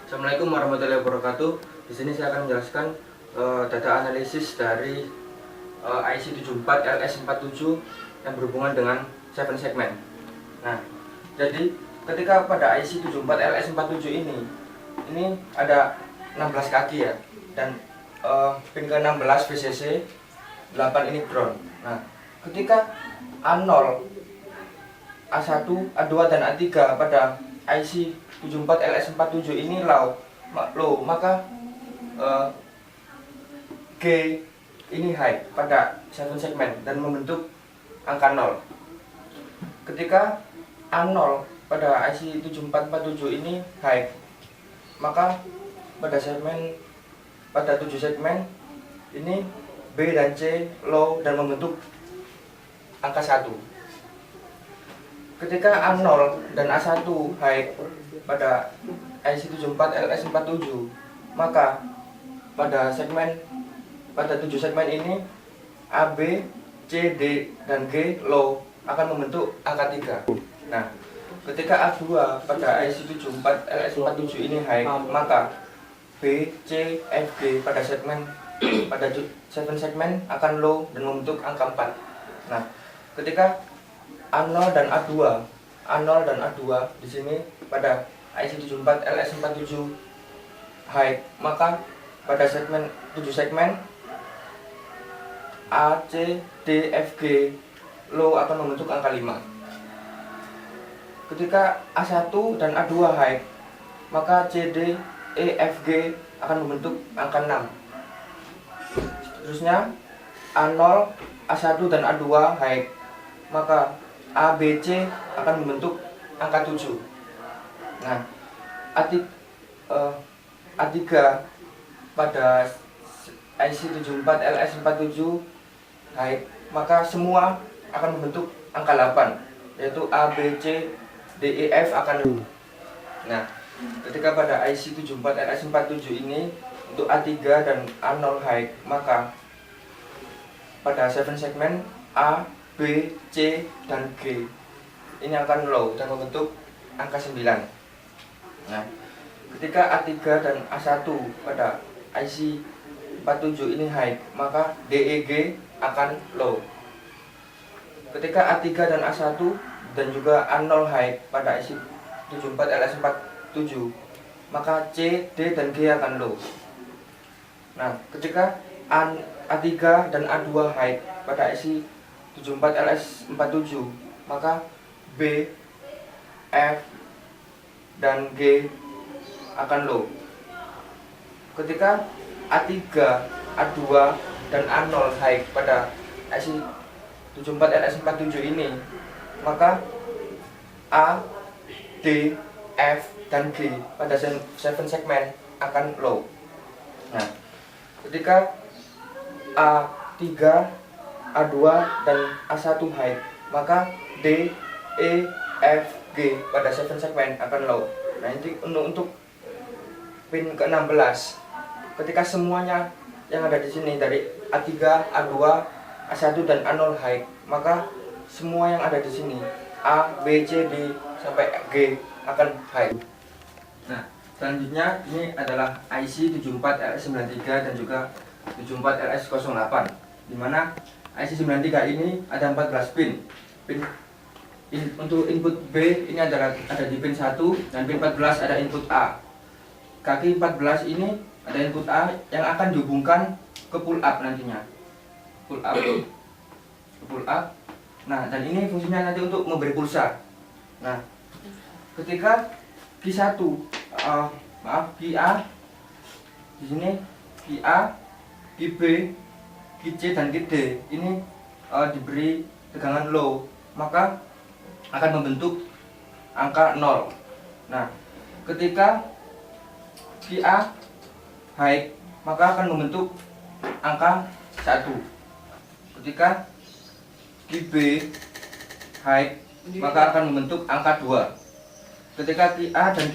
Assalamualaikum warahmatullahi wabarakatuh. Di sini saya akan menjelaskan data analisis dari IC74LS47 yang berhubungan dengan 7 segmen. Nah, jadi ketika pada IC74LS47 ini ada 16 kaki ya, dan pin ke-16 VCC, 8 ini ground. Nah, ketika A0, A1, A2 dan A3 pada IC74LS47 ini low, maka G ini high pada 7 segmen dan membentuk angka 0. Ketika A0 pada IC7447 ini high, maka pada 7 segmen ini B dan C low dan membentuk angka 1. Ketika A0 dan A1 high pada IC74LS47, maka pada 7 segmen ini AB, C, D, dan G low akan membentuk angka 3. Nah, ketika A2 pada IC74LS47 ini high, maka B, C, F, G pada 7 segmen akan low dan membentuk angka 4. Nah, ketika A0 dan A2 di sini pada IC74LS47 high, maka pada 7 segmen A, C, D, F, G low akan membentuk angka 5. Ketika A1 dan A2 high, maka C, D, E, F, G akan membentuk angka 6. Seterusnya A0, A1 dan A2 high, maka A, B, C akan membentuk angka 7. Nah, A3 pada IC74LS47 high, maka semua akan membentuk angka 8, yaitu A, B, C, D, E, F akan. Nah, ketika pada IC74LS47 ini untuk A3 dan A0 high, maka pada 7 segmen A, B, C, dan G ini akan low dan membentuk angka 9. Nah, ketika A3 dan A1 pada IC47 ini high, maka D, E, G akan low. Ketika A3 dan A1 dan juga A0 high pada IC74LS47, maka C, D, dan G akan low. Nah, ketika A3 dan A2 high pada IC74LS47, maka B, F, dan G akan low. Ketika A3, A2, dan A0 high pada IC74LS47 ini, maka A, D, F, dan G pada 7 segmen akan low. Nah, ketika A3, A2, dan A1 high, maka D, E, F, G pada 7 segmen akan low. Nah, ini untuk pin ke-16. Ketika semuanya yang ada di sini dari A3, A2, A1 dan A0 high, maka semua yang ada di sini A, B, C, D sampai G akan high. Nah, selanjutnya ini adalah IC74LS93 dan juga 74LS08, di mana IC93 ini ada 14 pin. Untuk input B ini ada di pin 1 dan pin 14 ada input A. Kaki 14 ini ada input A yang akan dihubungkan ke pull up nantinya. Pull up. Nah, dan ini fungsinya nanti untuk memberi pulsa. Nah, ketika Q1 QA di sini QA, QB, QC dan QD ini diberi tegangan low, maka akan membentuk angka 0. Nah, ketika QA high, maka akan membentuk angka 1. Ketika QB high, maka akan membentuk angka 2. Ketika QA dan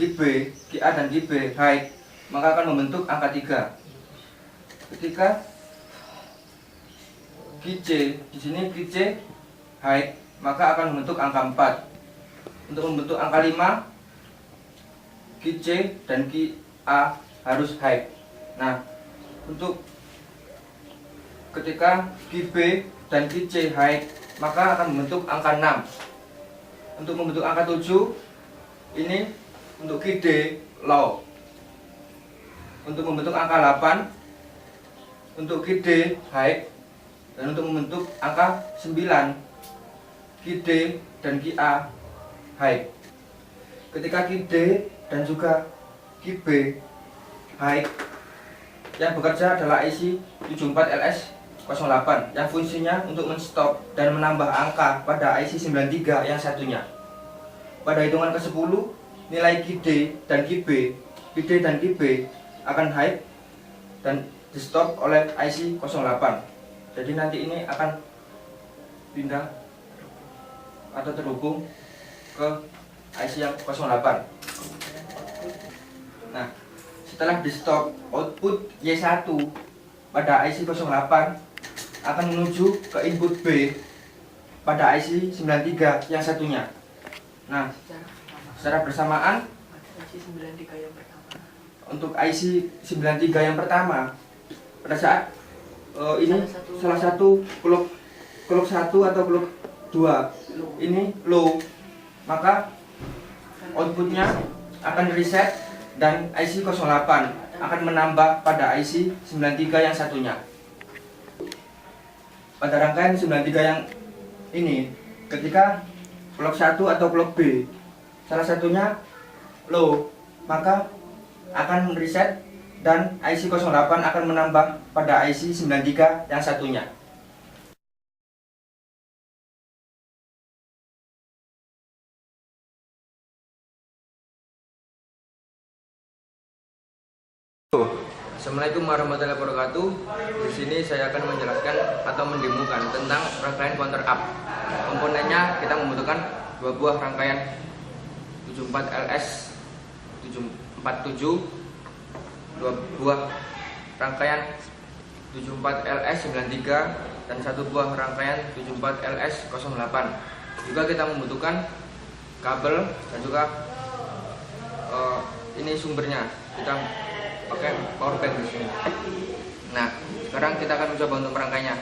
QB high, maka akan membentuk angka 3. Ketika QC di sini QC high, maka akan membentuk angka 4. Untuk membentuk angka 5, QC dan A harus high. Nah, untuk ketika QB dan QC high, maka akan membentuk angka 6. Untuk membentuk angka 7, ini untuk QD low. Untuk membentuk angka 8, untuk QD high. Dan untuk membentuk angka 9, QD dan QA high. Ketika QD dan juga QB high, yang bekerja adalah IC 74LS08 yang fungsinya untuk menstop dan menambah angka pada IC 93 yang satunya. Pada hitungan ke-10, nilai QD dan QD dan QB akan high dan di stop oleh IC 08. Jadi nanti ini akan pindah atau terhubung ke IC yang 08. Nah, setelah di stop, output Y1 pada IC 08 akan menuju ke input B pada IC 93 yang satunya. Nah, secara bersamaan untuk IC 93 yang pertama, pada saat ini salah satu clock 1 atau clock 2 ini low, maka outputnya akan reset dan IC 08 akan menambah pada IC 93 yang satunya. Pada rangkaian 93 yang ini, ketika clock 1 atau clock B salah satunya low, maka akan reset dan IC 08 akan menambah pada IC 93 yang satunya. Assalamualaikum warahmatullahi wabarakatuh. Di sini saya akan menjelaskan atau mendemokan tentang rangkaian counter up. Komponennya kita membutuhkan dua buah rangkaian 74LS747, dua buah rangkaian 74LS93 dan satu buah rangkaian 74LS08. Juga kita membutuhkan kabel dan juga ini sumbernya. Kita pakai power bank di sini. Nah, sekarang kita akan mencoba untuk merangkainya.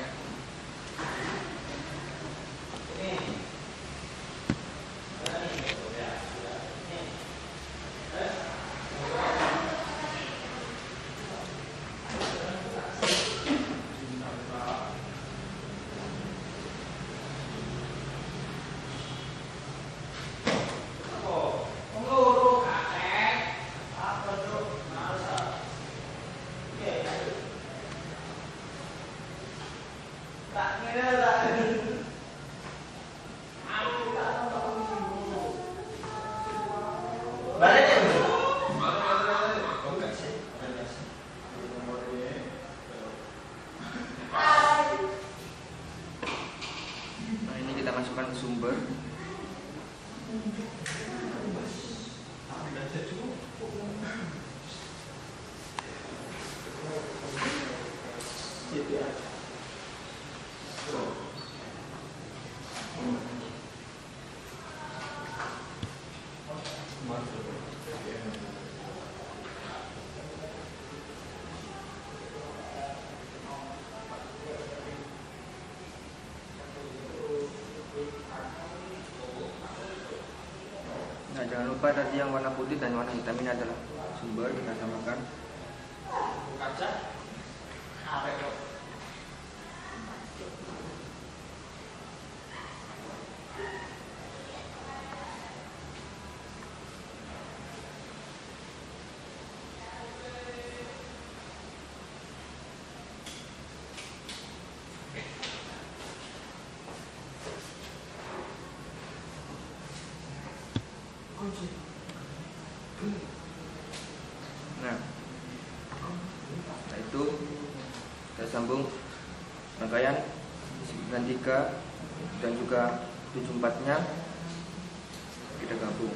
Nah, ini kita masukkan sumber. Nah, jangan lupa tadi yang warna putih dan warna hitam ini adalah sumber, kita samakan. Nah, setelah itu kita sambung rangkaian 93 dan juga 74-nya kita gabung.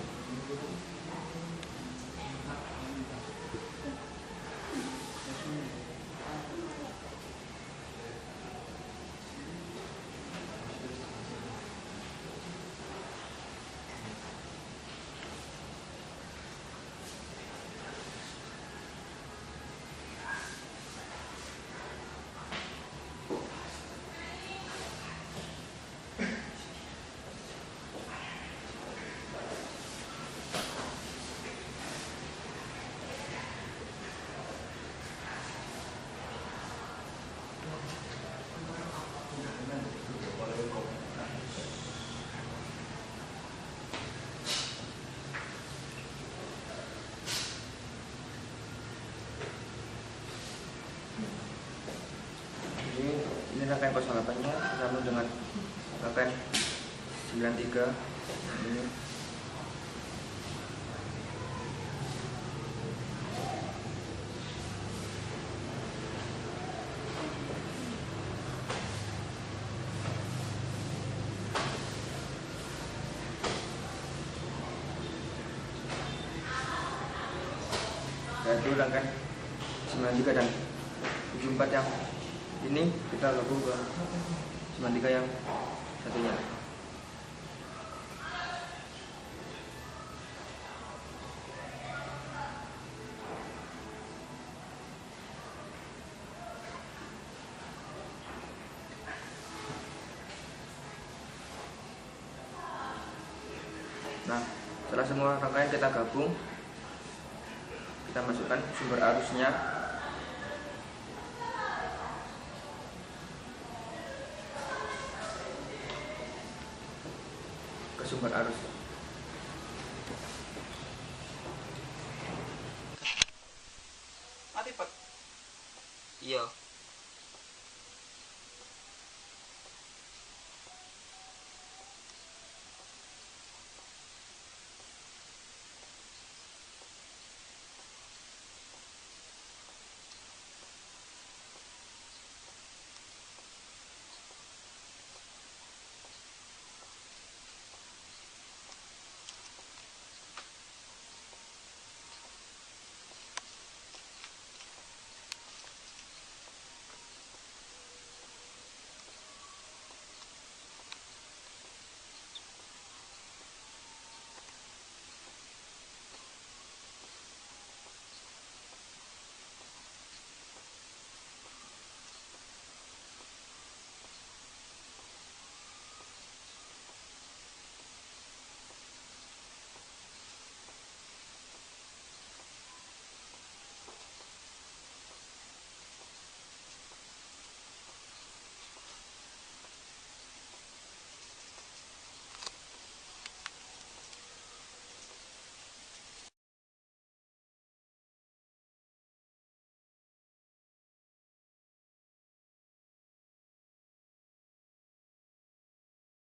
93 ini. Saya ulangkan 93 dan 74 yang ini kita lakukan ke 93 yang satunya. Nah, setelah semua rangkaian kita gabung, kita masukkan sumber arusnya. Ke sumber arus. Mati, Pak. Iya.